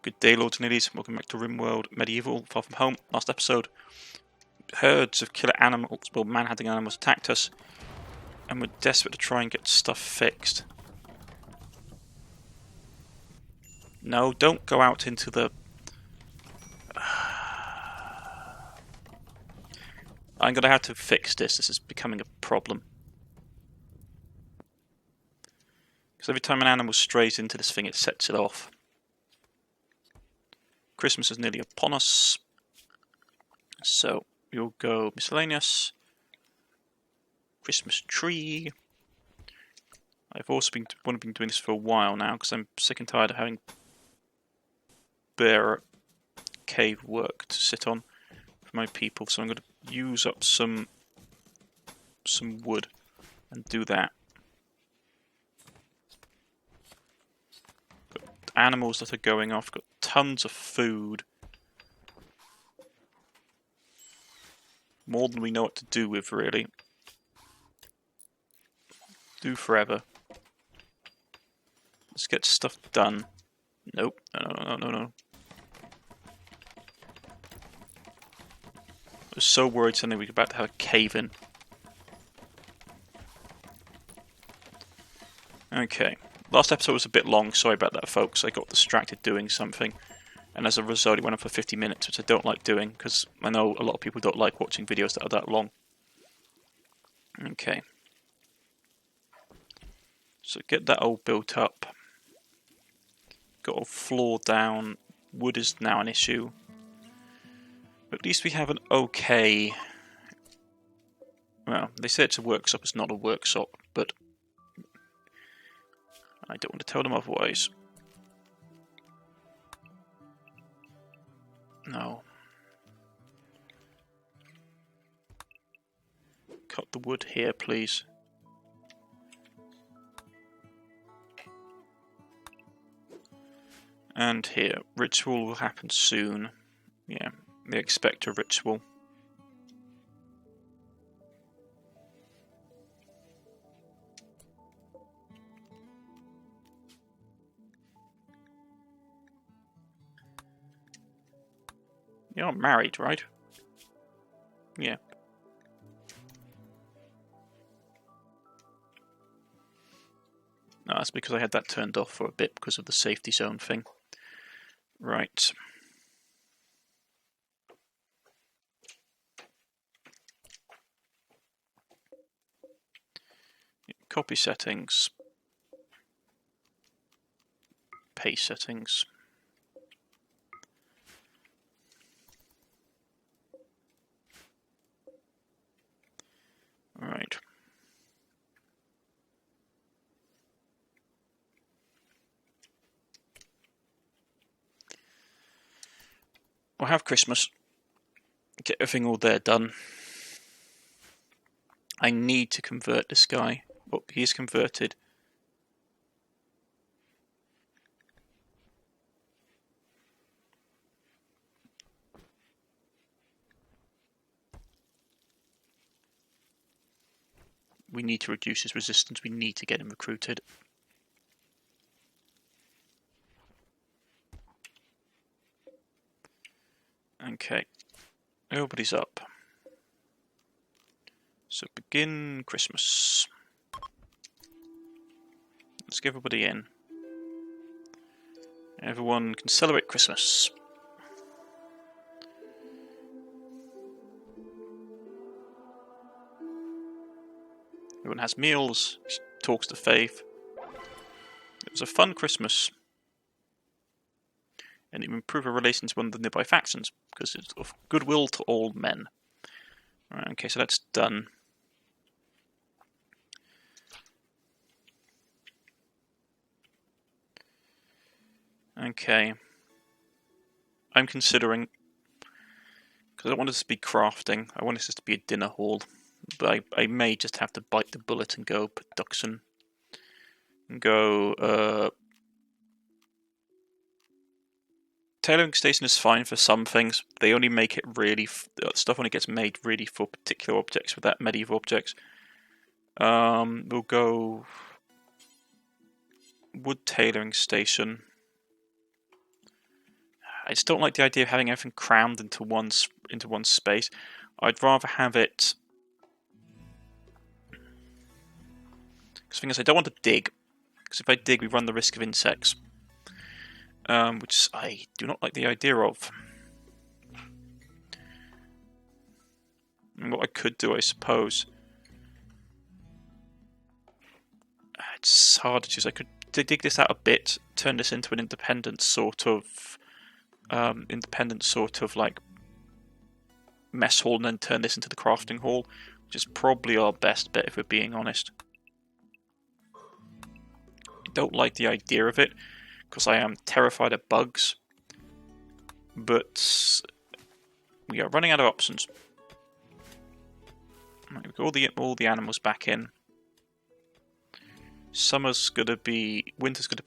Good day, Lords and Ladies. Welcome back to Rimworld Medieval, Far From Home. Last episode, herds of killer animals, well, man-hunting animals attacked us, and we're desperate to try and get stuff fixed. No, don't go out into the... I'm going to have to fix this. This is becoming a problem. Because every time an animal strays into this thing, it sets it off. Christmas is nearly upon us. So, we'll go miscellaneous. Christmas tree. I've also been doing this for a while now, because I'm sick and tired of having bare cave work to sit on for my people. So I'm going to use up some wood and do that. Got animals that are going off. Got tons of food. More than we know what to do with, really. Do forever. Let's get stuff done. Nope. No. I was so worried suddenly we were about to have a cave-in. Okay. Last episode was a bit long. Sorry about that, folks. I got distracted doing something. And as a result, it went on for 50 minutes, which I don't like doing, because I know a lot of people don't like watching videos that are that long. Okay. So get that all built up. Got a floor down. Wood is now an issue. But at least we have an okay... Well, they say it's a workshop, it's not a workshop, but... I don't want to tell them otherwise. No. Cut the wood here, please. And here. Ritual will happen soon. Yeah, they expect a ritual. You're not married, right? Yeah. No, that's because I had that turned off for a bit because of the safety zone thing. Right. Copy settings. Paste settings. Right. We'll have Christmas. Get everything all there done. I need to convert this guy. Oh, he is converted. We need to reduce his resistance. We need to get him recruited. Okay. Everybody's up. So begin Christmas. Let's get everybody in. Everyone can celebrate Christmas. Everyone has meals, talks to Faith. It was a fun Christmas. And it will improve our relations with one of the nearby factions, because it's of goodwill to all men. Right, okay, so that's done. Okay. I'm considering, because I don't want this to be crafting, I want this to be a dinner hall. But I may just have to bite the bullet and go production. And go, tailoring station is fine for some things. They only make it really, stuff only gets made really for particular objects, for that medieval objects. We'll go wood tailoring station. I just don't like the idea of having everything crammed into one space. I'd rather have it. Because the thing is, I don't want to dig. Because if I dig, we run the risk of insects, which I do not like the idea of. And what I could do, I suppose, it's hard to choose. I could dig this out a bit, turn this into an independent sort of like mess hall, and then turn this into the crafting hall, which is probably our best bet if we're being honest. I don't like the idea of it because I am terrified of bugs, but we are running out of options. Right, we've got all the animals back in. Winter's gonna be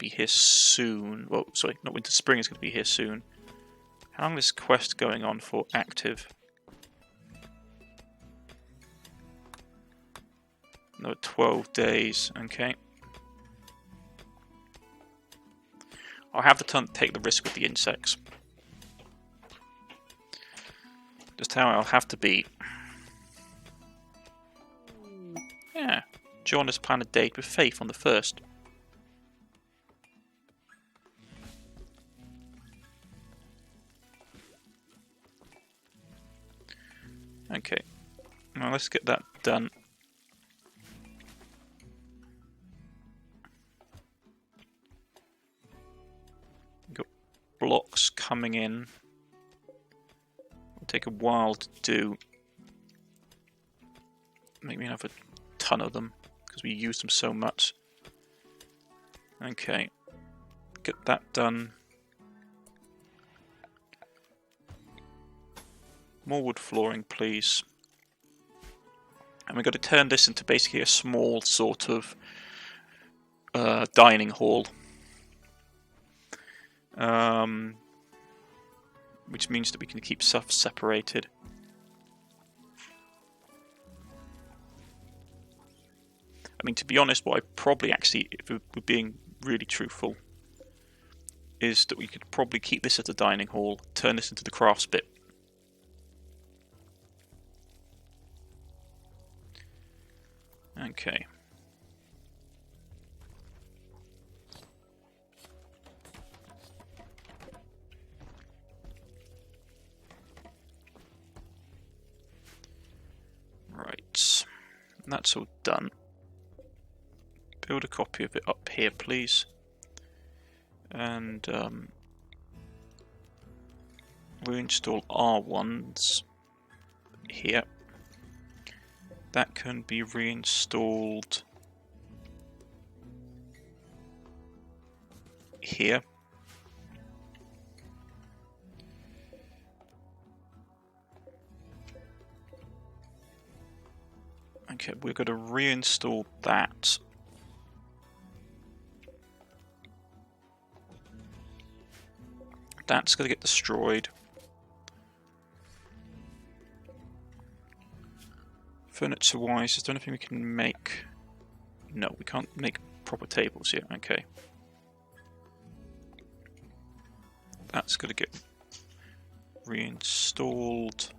here soon. Well, sorry, not winter. Spring is gonna be here soon. How long is this quest going on for active? No, 12 days. Okay. I'll have to take the risk with the insects. Just how I'll have to be. Yeah. John has planned a date with Faith on the 1st. Okay. Now let's get that done. Got blocks coming in. It'll take a while to do. Maybe another ton of them, because we use them so much. Okay, get that done. More wood flooring, please. And we've got to turn this into basically a small sort of dining hall. Which means that we can keep stuff separated. I mean, to be honest, what I probably actually, if we're being really truthful, is that we could probably keep this as a dining hall, turn this into the crafts bit. Okay. Right. That's all done. Build a copy of it up here, please. And reinstall R1s here. That can be reinstalled here. Okay, we're going to reinstall that. That's going to get destroyed. Furniture-wise, is there anything we can make? No, we can't make proper tables yet. Okay. That's going to get reinstalled.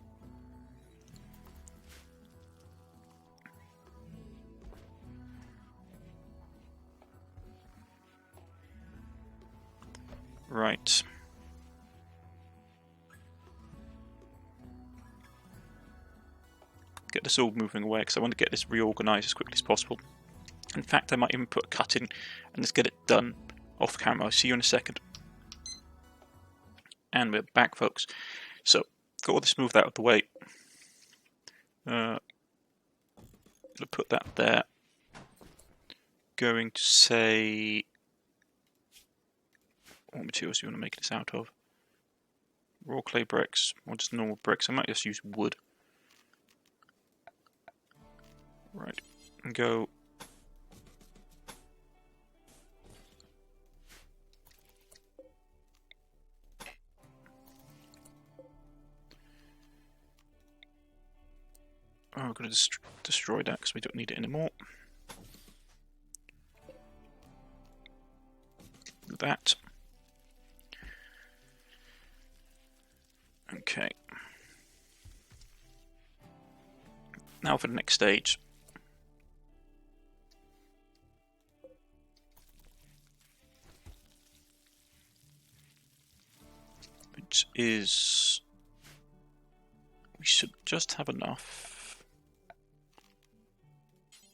Right. Get this all moving away because I want to get this reorganized as quickly as possible. In fact, I might even put a cut in and just get it done off camera. I'll see you in a second. And we're back, folks. So, got all this moved out of the way. Gonna put that there. Going to say, what materials do you want to make this out of? Raw clay bricks or just normal bricks? I might just use wood. Right, and go. Oh, we're going to destroy that because we don't need it anymore. Do that. Okay. Now for the next stage. Which is... we should just have enough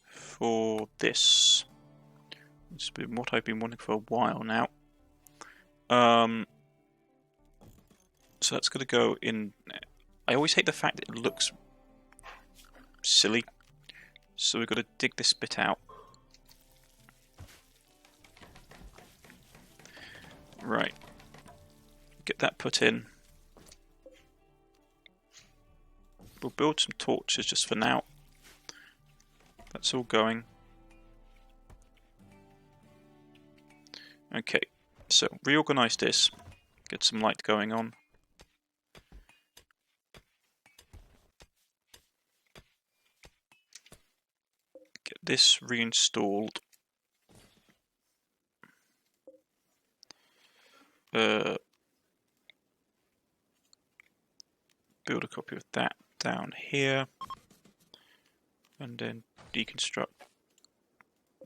for this. It's been what I've been wanting for a while now. So that's going to go in... I always hate the fact that it looks silly. So we've got to dig this bit out. Right. Get that put in. We'll build some torches just for now. That's all going. Okay, so reorganize this. Get some light going on. Get this reinstalled. Build a copy of that down here. And then deconstruct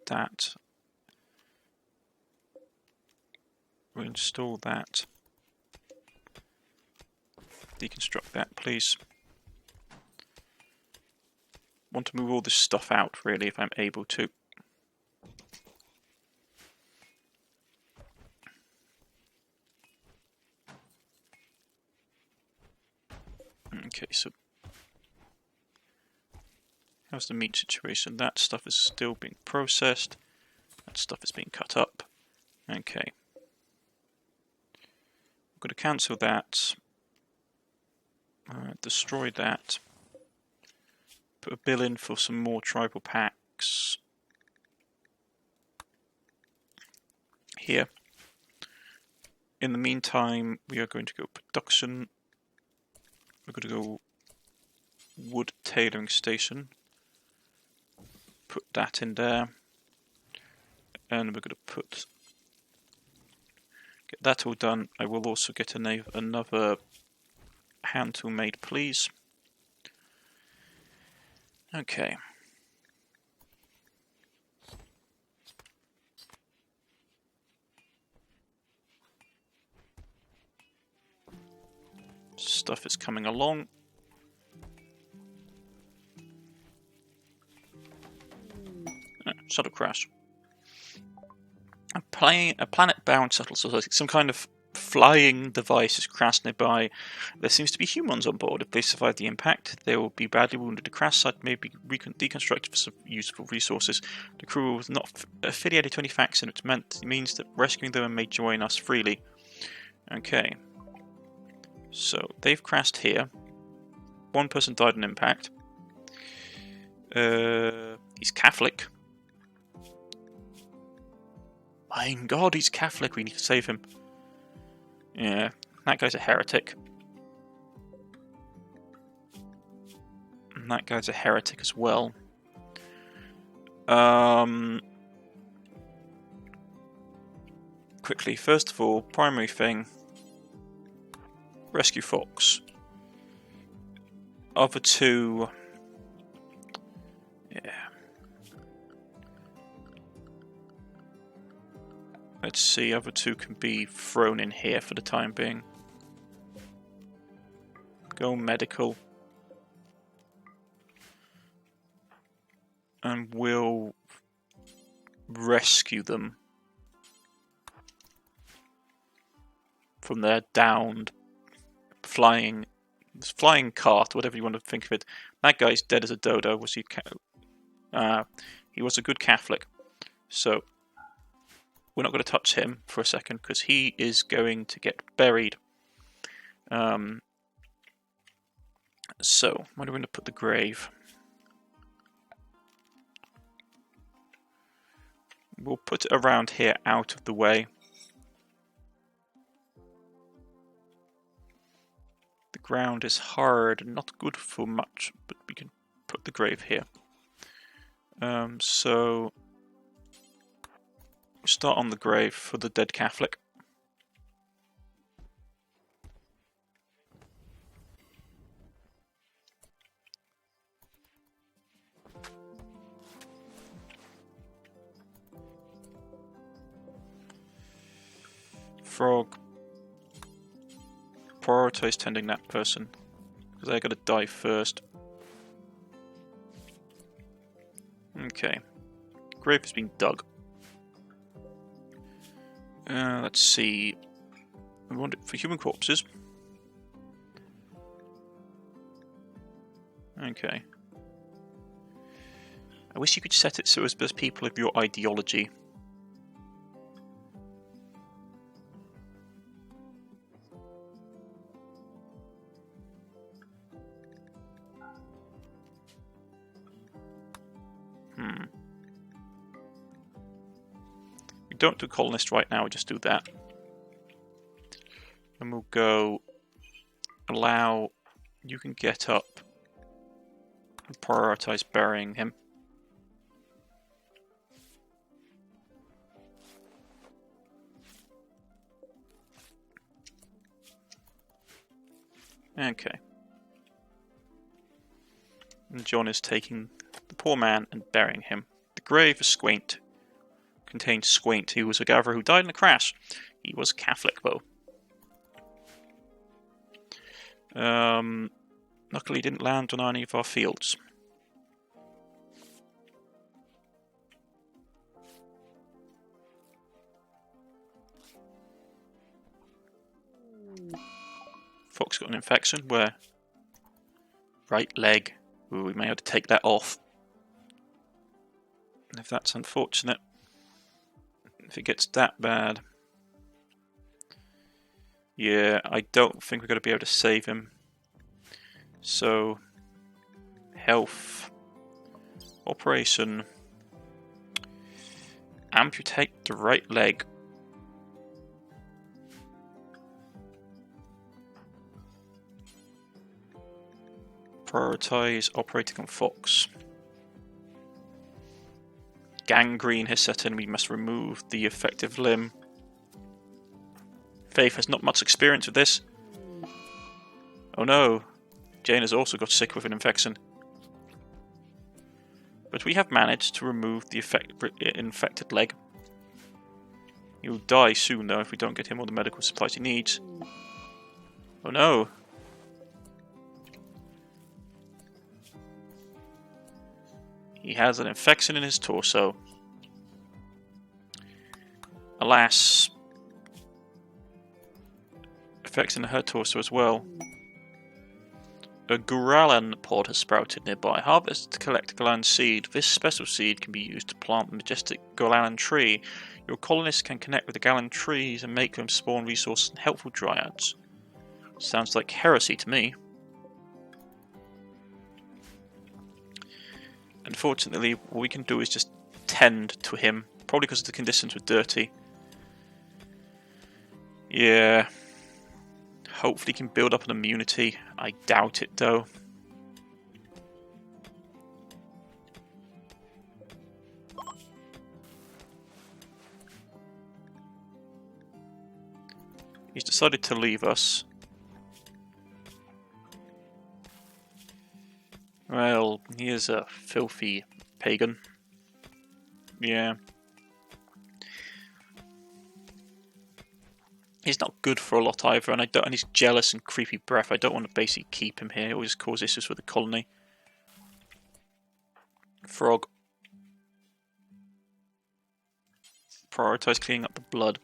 that. Reinstall that. Deconstruct that, please. Want to move all this stuff out, really, if I'm able to. Okay, so how's the meat situation? That stuff is still being processed. That stuff is being cut up. Okay. I'm going to cancel that. Destroy that. Put a bill in for some more tribal packs. Here. In the meantime, we are going to go production. We're going to go wood tailoring station. Put that in there. And we're going to put... get that all done. I will also get another hand tool made, please. Okay. Stuff is coming along. Shuttle crash. A planet-bound shuttle, so some kind of flying device has crashed nearby. There seems to be humans on board. If they survive the impact, they will be badly wounded. The crash site may be deconstructed for some useful resources. The crew was not affiliated to any faction. It means that rescuing them may join us freely. Okay. So, they've crashed here. One person died in impact. He's Catholic. My God, he's Catholic. We need to save him. Yeah, that guy's a heretic. And that guy's a heretic as well. Quickly, first of all, primary thing. Rescue Fox. Other two... yeah. Let's see, other two can be thrown in here for the time being. Go medical. And we'll rescue them from their downed flying cart, whatever you want to think of it. That guy's dead as a dodo. Was he? He was a good Catholic, so we're not going to touch him for a second because he is going to get buried. So where are we going to put the grave? We'll put it around here, out of the way. The ground is hard and not good for much, but we can put the grave here. So we'll start on the grave for the dead Catholic. Frog. Prioritize tending that person, because they're going to die first. Okay. Grave has been dug. Let's see. We want it for human corpses. Okay. I wish you could set it so as there's people of your ideology. We don't do colonist right now, we just do that. And we'll go allow, you can get up and prioritize burying him. Okay. And John is taking the poor man and burying him. The grave is Squaint. Contains Squaint. He was a gatherer who died in a crash. He was Catholic, though. Luckily, he didn't land on any of our fields. Fox got an infection. Where? Right leg. Ooh, we may have to take that off. If that's unfortunate. If it gets that bad. Yeah, I don't think we're going to be able to save him. So, health. Operation. Amputate the right leg. Prioritize operating on Fox. Gangrene has set in. We must remove the effective limb. Faith has not much experience with this. Oh no. Jane has also got sick with an infection. But we have managed to remove the infected leg. He will die soon though if we don't get him all the medical supplies he needs. Oh no. He has an infection in his torso. Alas. Infection in her torso as well. A Guralan pod has sprouted nearby. Harvest to collect Galan seed. This special seed can be used to plant the majestic Galan tree. Your colonists can connect with the Galan trees and make them spawn resources and helpful dryads. Sounds like heresy to me. Unfortunately, what we can do is just tend to him. Probably because the conditions were dirty. Yeah. Hopefully he can build up an immunity. I doubt it though. He's decided to leave us. Well, he is a filthy pagan. Yeah. He's not good for a lot either, and he's jealous and creepy breath. I don't want to basically keep him here. It will just cause issues with the colony. Frog. Prioritize cleaning up the blood.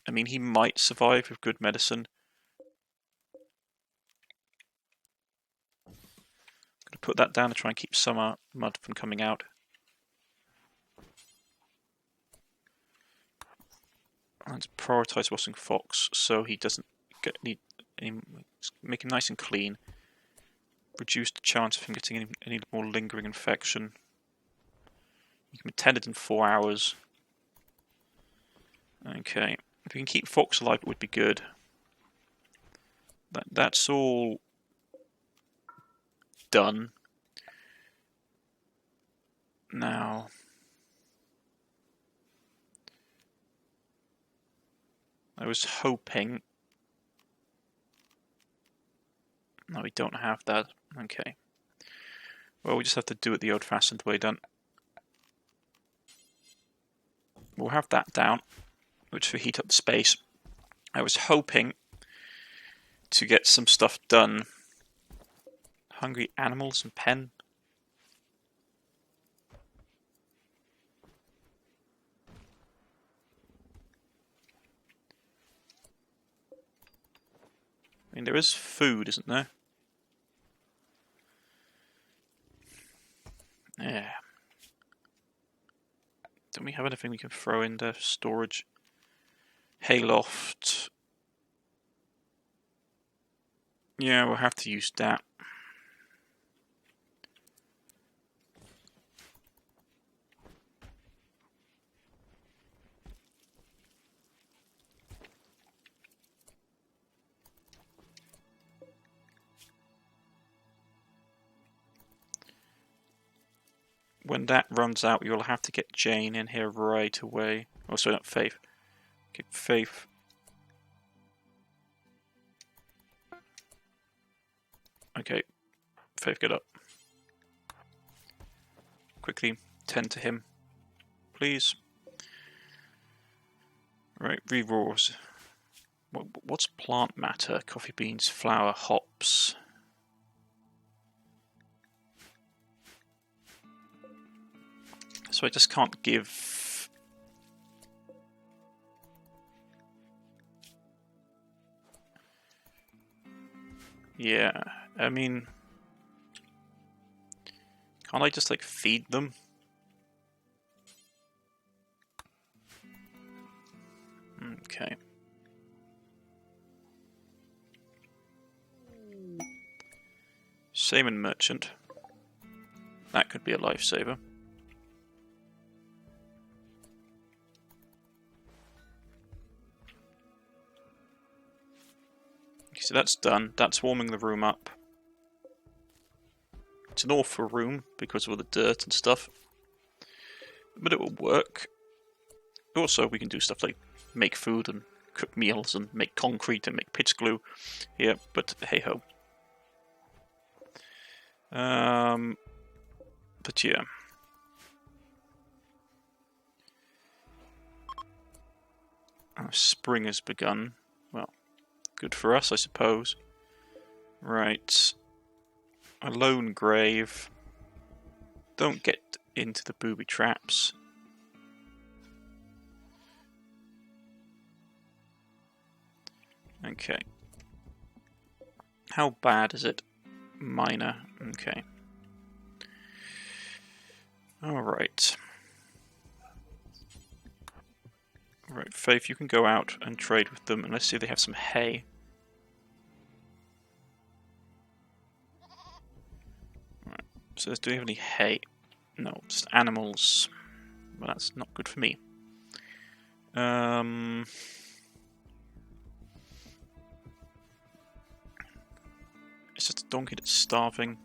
I mean, he might survive with good medicine. Gonna put that down to try and keep some mud from coming out. Let's prioritize washing Fox so he doesn't make him nice and clean. Reduce the chance of him getting any more lingering infection. He can be tended in 4 hours. Okay, if we can keep Fox alive, it would be good. That's all done. Now, I was hoping No, we don't have that. Okay. Well, we just have to do it the old-fashioned way then. We'll have that down, which will heat up the space. I was hoping to get some stuff done. Hungry animals and pen. I mean, there is food, isn't there? Yeah. Don't we have anything we can throw in there for storage? Hayloft. Yeah, we'll have to use that. When that runs out, you'll have to get Jane in here right away. Oh, sorry, not Faith. Okay, Faith. Okay, Faith, get up. Quickly, tend to him, please. Right, re-roars. What's plant matter? Coffee beans, flour, hops. So I just can't give... Yeah, I mean... Can't I just, like, feed them? Okay. Shaman merchant. That could be a lifesaver. Okay, so that's done. That's warming the room up. It's an awful room because of all the dirt and stuff. But it will work. Also, we can do stuff like make food and cook meals and make concrete and make pitch glue. Yeah, but hey ho. But yeah. Spring has begun. Well, good for us, I suppose. Right. A lone grave. Don't get into the booby traps. Okay. How bad is it? Minor. Okay. Alright. Right, Faith, you can go out and trade with them, and let's see if they have some hay. Right, so do we have any hay? No, just animals. Well, that's not good for me. It's just a donkey that's starving.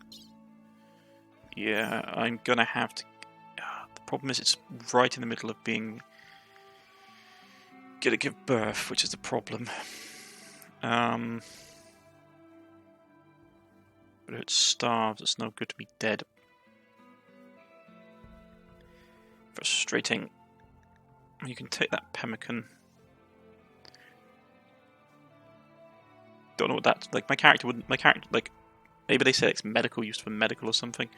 Yeah, I'm gonna have to... the problem is it's right in the middle of being... Gonna give birth, which is the problem. But if it starves, it's no good to be dead. Frustrating. You can take that pemmican. Don't know what that's like. My character wouldn't. My character, like, maybe they say it's medical, used for medical or something.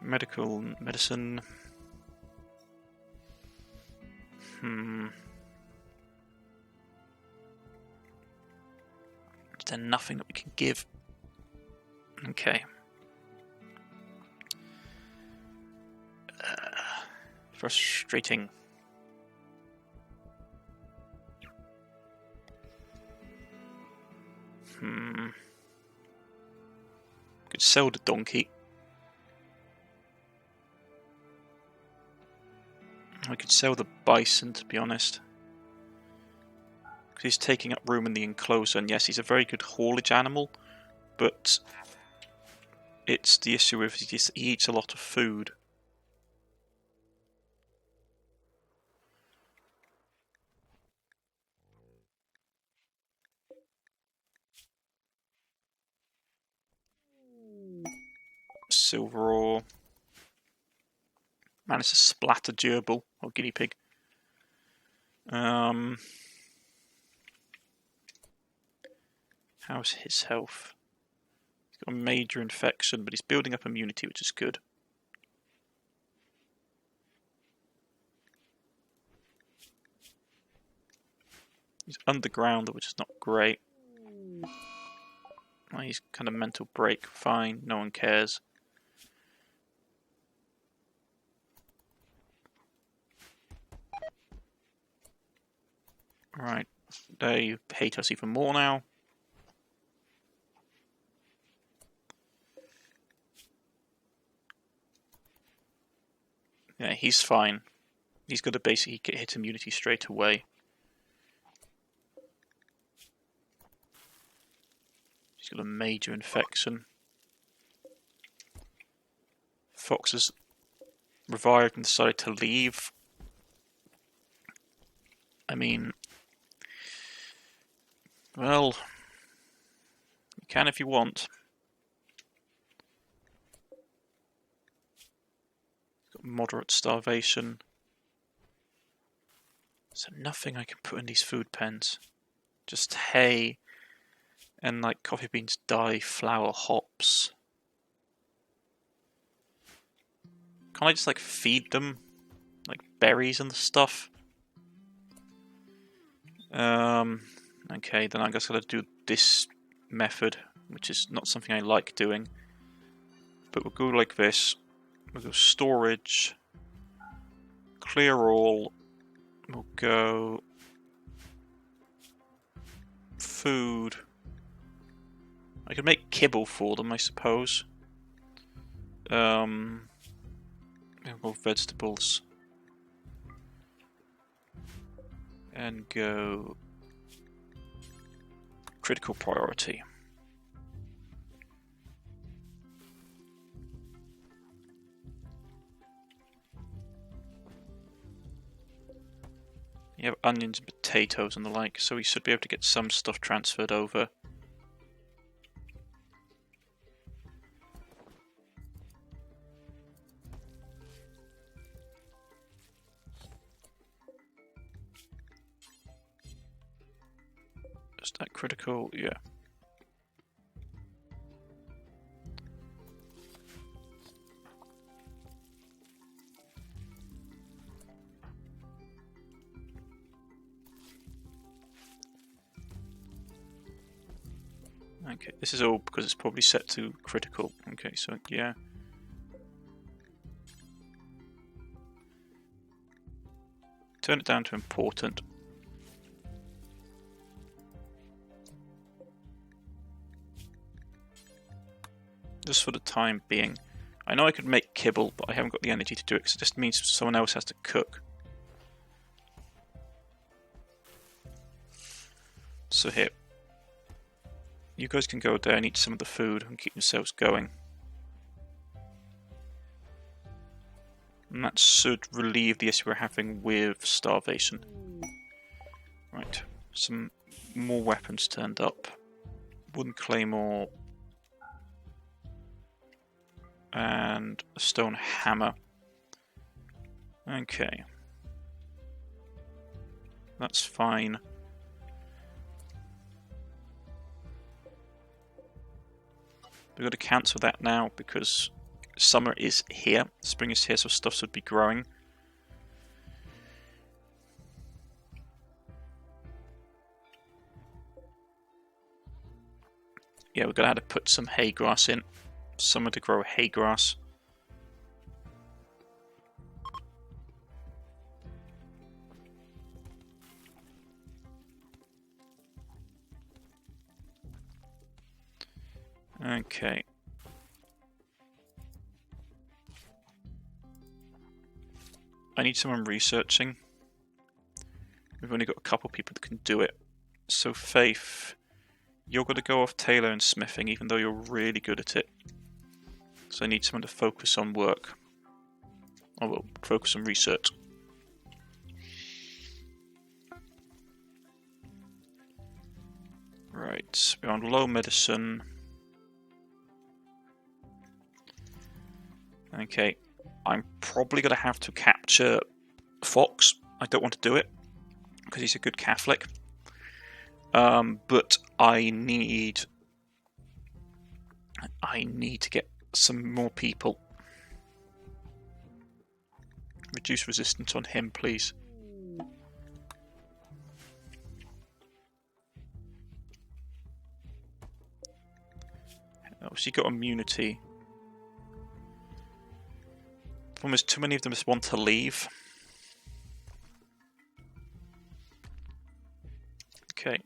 Medical medicine. Is there nothing that we can give? Okay. Frustrating. Could sell the donkey. I could sell the bison, to be honest. Because he's taking up room in the enclosure, and yes, he's a very good haulage animal, but it's the issue with he eats a lot of food. Silver ore. Man, it's a splatter gerbil or guinea pig. How's his health? He's got a major infection, but he's building up immunity, which is good. He's underground, which is not great. Oh, he's kind of mental break. Fine, no one cares. Right, they hate us even more now. Yeah, he's fine. He's got to basically get hit immunity straight away. He's got a major infection. Fox has revived and decided to leave. I mean, well, you can if you want. Got moderate starvation. So nothing I can put in these food pens. Just hay and like coffee beans, dye, flour, hops. Can't I just like feed them like berries and stuff? Okay, then I guess I'll do this method, which is not something I like doing. But we'll go like this. We'll go storage, clear all. We'll go food. I could make kibble for them, I suppose. We'll go vegetables. And go critical priority. You have onions and potatoes and the like, so we should be able to get some stuff transferred over. Is that critical? Yeah. Okay, this is all because it's probably set to critical. Okay, so yeah. Turn it down to important. Just for the time being. I know I could make kibble, but I haven't got the energy to do it because it just means someone else has to cook. So here. You guys can go there and eat some of the food and keep yourselves going. And that should relieve the issue we're having with starvation. Right, some more weapons turned up. Wooden claymore. And a stone hammer. Okay. That's fine. We've got to cancel that now because summer is here. Spring is here, so stuff should be growing. Yeah, we're going to have to put some hay grass in. Summer to grow hay grass. Okay. I need someone researching. We've only got a couple people that can do it. So Faith, you're going to go off tailor and smithing even though you're really good at it. So I need someone to focus on work. Or well, focus on research. Right, we're on low medicine. Okay, I'm probably going to have to capture Fox. I don't want to do it because he's a good Catholic. But I need to get some more people. Reduce resistance on him, please. Obviously, got immunity. Almost too many of them just want to leave. Okay,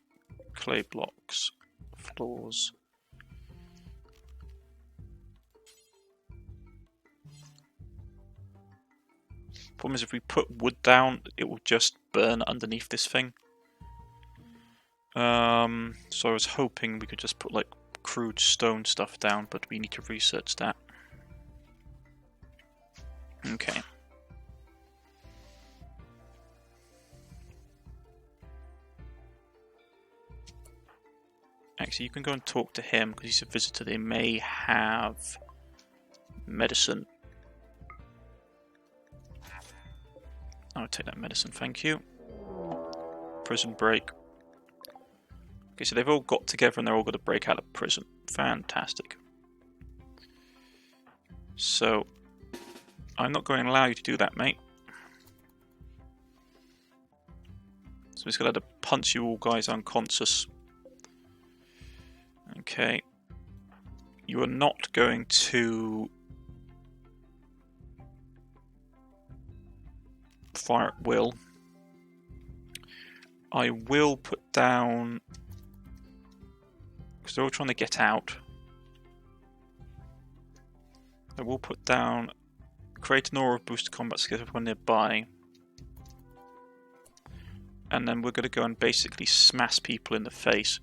clay blocks, floors. Problem is, if we put wood down, it will just burn underneath this thing. So I was hoping we could just put like crude stone stuff down, but we need to research that. Okay. Actually, you can go and talk to him because he's a visitor. They may have medicine. I'll take that medicine, thank you. Prison break. Okay, so they've all got together and they're all going to break out of prison. Fantastic. So, I'm not going to allow you to do that, mate. So he's going to have to punch you all guys unconscious. Okay. You are not going to fire at will. I will put down, because they're all trying to get out, I will put down create an aura of boost combat skills when nearby. And then we're going to go and basically smash people in the face.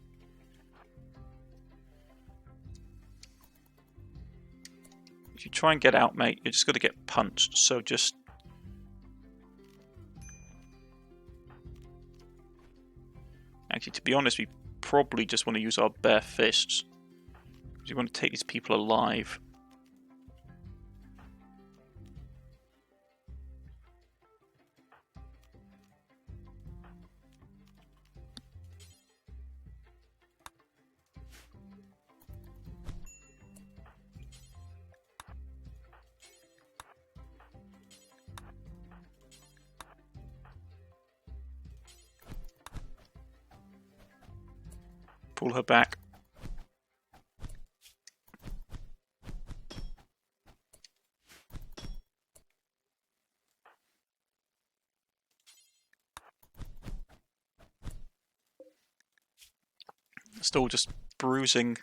If you try and get out, mate, you're just going to get punched. So just... Actually, to be honest, we probably just want to use our bare fists. Because we want to take these people alive. Pull her back. Still just bruising.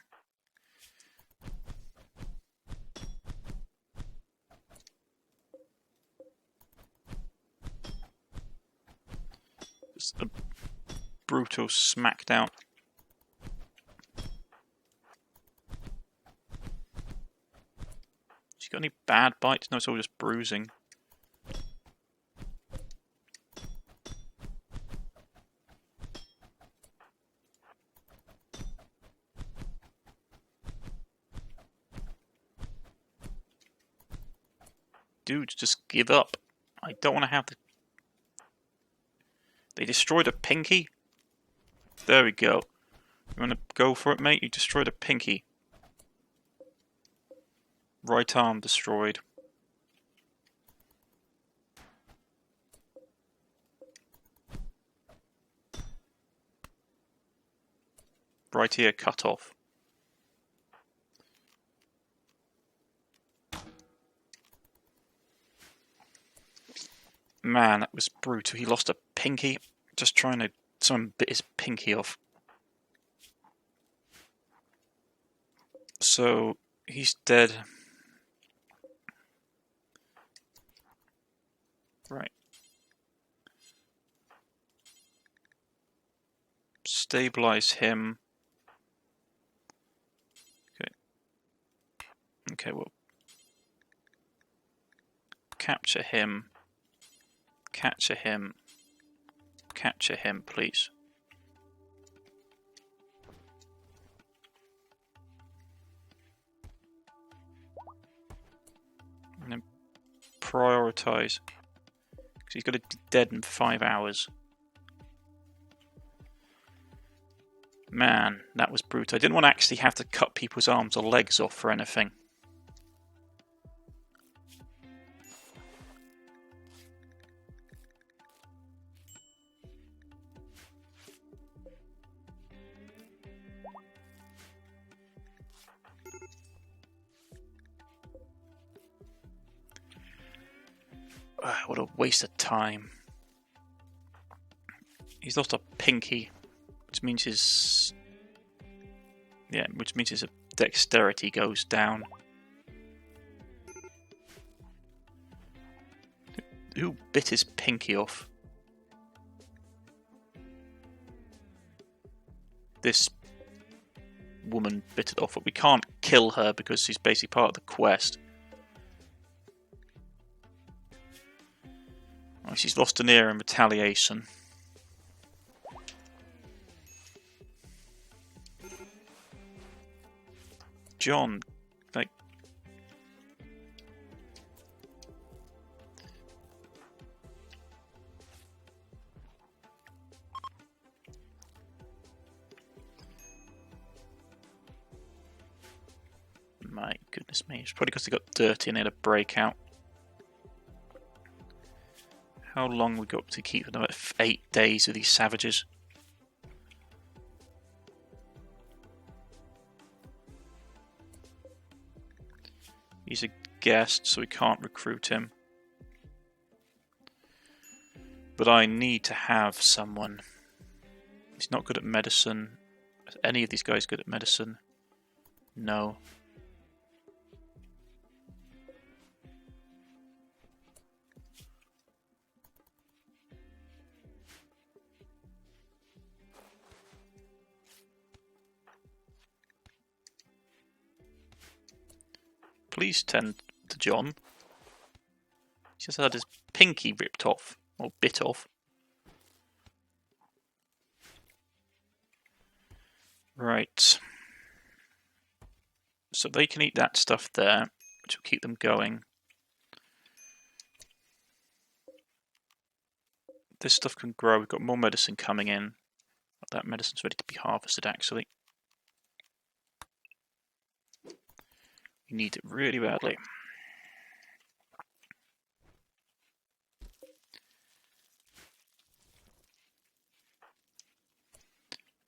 Just a brutal smackdown. Got any bad bites? No, it's all just bruising. Dude, just give up. I don't want to have the... They destroyed a pinky? There we go. You want to go for it, mate? You destroyed a pinky. Right arm destroyed. Right ear cut off. Man, that was brutal. He lost a pinky. Just trying to... Someone bit his pinky off. So, he's dead. Right. Stabilize him. Okay. Okay, well. Capture him. Capture him. Capture him, please. And then prioritise. Because he's got to be dead in 5 hours. Man, that was brutal. I didn't want to actually have to cut people's arms or legs off or anything. What a waste of time. He's lost a pinky, which means his dexterity goes down. Who bit his pinky off? This woman bit it off, but we can't kill her because she's basically part of the quest. Oh, she's lost an ear in retaliation. John, like... My goodness me, it's probably because they got dirty and they had a breakout. How long we got to keep? Another 8 days of these savages. He's a guest, so we can't recruit him. But I need to have someone. He's not good at medicine. Is any of these guys good at medicine? No. Please tend to John. He's just had his pinky ripped off, or bit off. Right. So they can eat that stuff there, which will keep them going. This stuff can grow. We've got more medicine coming in. That medicine's ready to be harvested, actually. We need it really badly.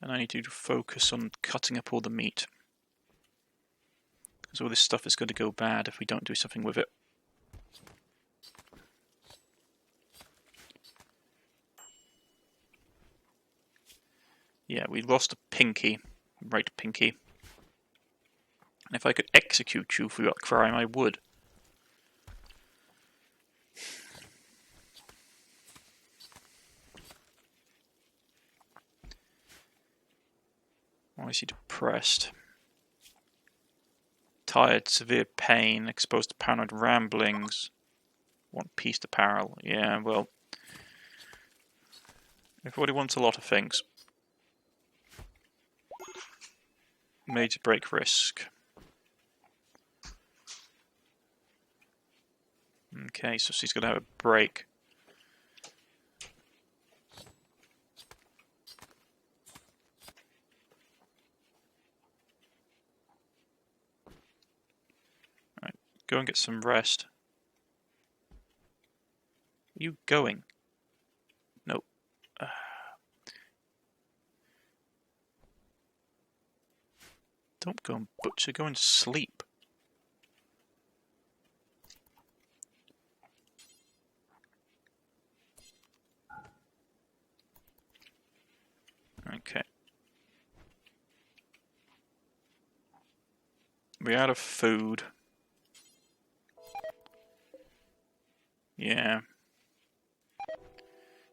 And I need to focus on cutting up all the meat. Because all this stuff is going to go bad if we don't do something with it. Yeah, we lost a pinky. Right pinky. And if I could execute you for that crime, I would. Why is he depressed? Tired, severe pain, exposed to paranoid ramblings. Want pieced apparel. Yeah, well... everybody wants a lot of things. Major break risk. Okay, so she's going to have a break. Right, go and get some rest. Are you going? Nope. Don't go and butcher, go and sleep. Okay. We're out of food. Yeah.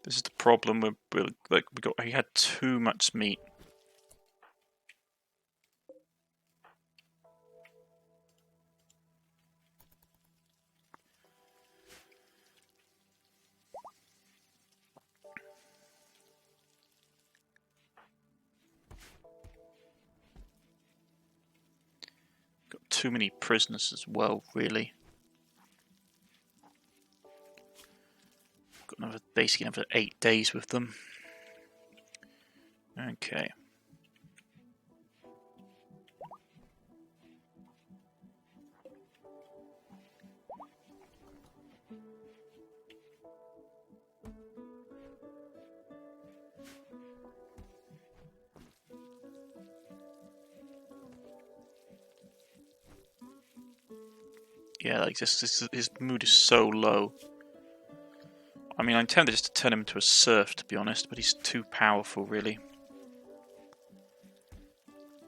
This is the problem. We had too much meat. Got too many prisoners as well, really. got basically another 8 days with them. Okay. Yeah, like his mood is so low. I mean, I intended just to turn him into a serf, to be honest, but he's too powerful, really.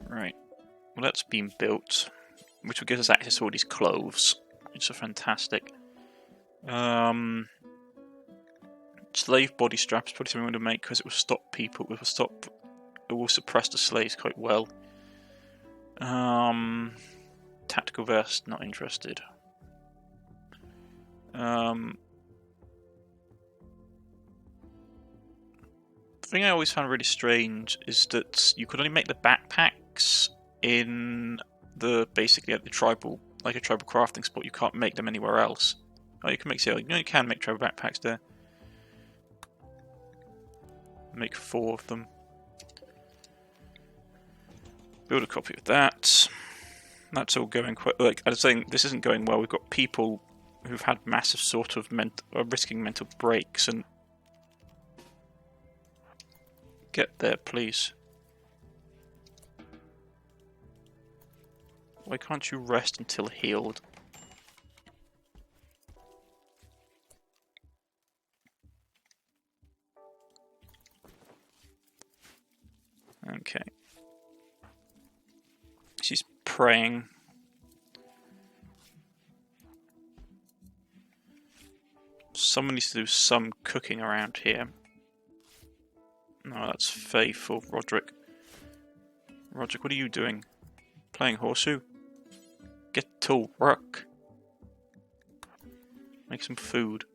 Right. Well, that's been built, which will give us access to all these cloves, which are fantastic. Slave body straps, probably something we want to make because it will stop people. It will suppress the slaves quite well. Tactical vest, not interested. The thing I always found really strange is that you could only make the backpacks in basically at the tribal, like a tribal crafting spot. You can't make them anywhere else. Oh, you can make you can make tribal backpacks there. Make 4 of them. Build a copy of that. That's all going quite. Like I was saying, this isn't going well. We've got people who've had massive sort of risking mental breaks and. Get there, please. Why can't you rest until healed? Okay. She's praying. Someone needs to do some cooking around here. No, that's faithful, Roderick. Roderick, what are you doing? Playing horseshoe? Get to work. Make some food.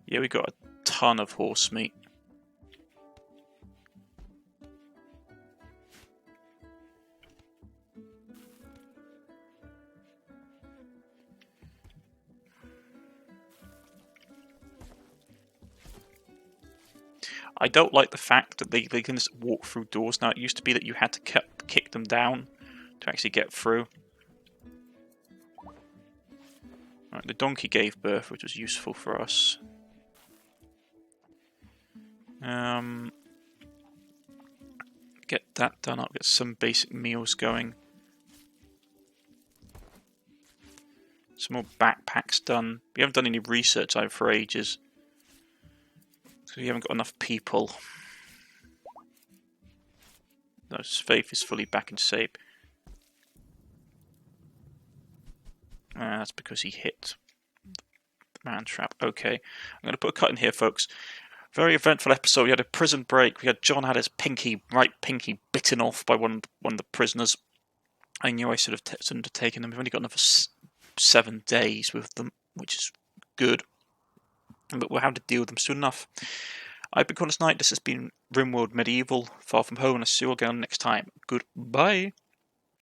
Yeah, we got a ton of horse meat. I don't like the fact that they can just walk through doors now. It used to be that you had to kick them down to actually get through. Right, the donkey gave birth, which was useful for us. Get that done up, get some basic meals going. Some more backpacks done. We haven't done any research over for ages. So we haven't got enough people. No, Faith is fully back in shape. That's because he hit the man trap. Okay, I'm going to put a cut in here, folks. Very eventful episode. We had a prison break. We had John had his right pinky bitten off by one of the prisoners. I knew I should have taken them. We've only got another 7 days with them, which is good. But we'll have to deal with them soon enough. I've been Cornish-Knight. This has been Rimworld Medieval, Far From Home, and I'll see you again next time. Goodbye.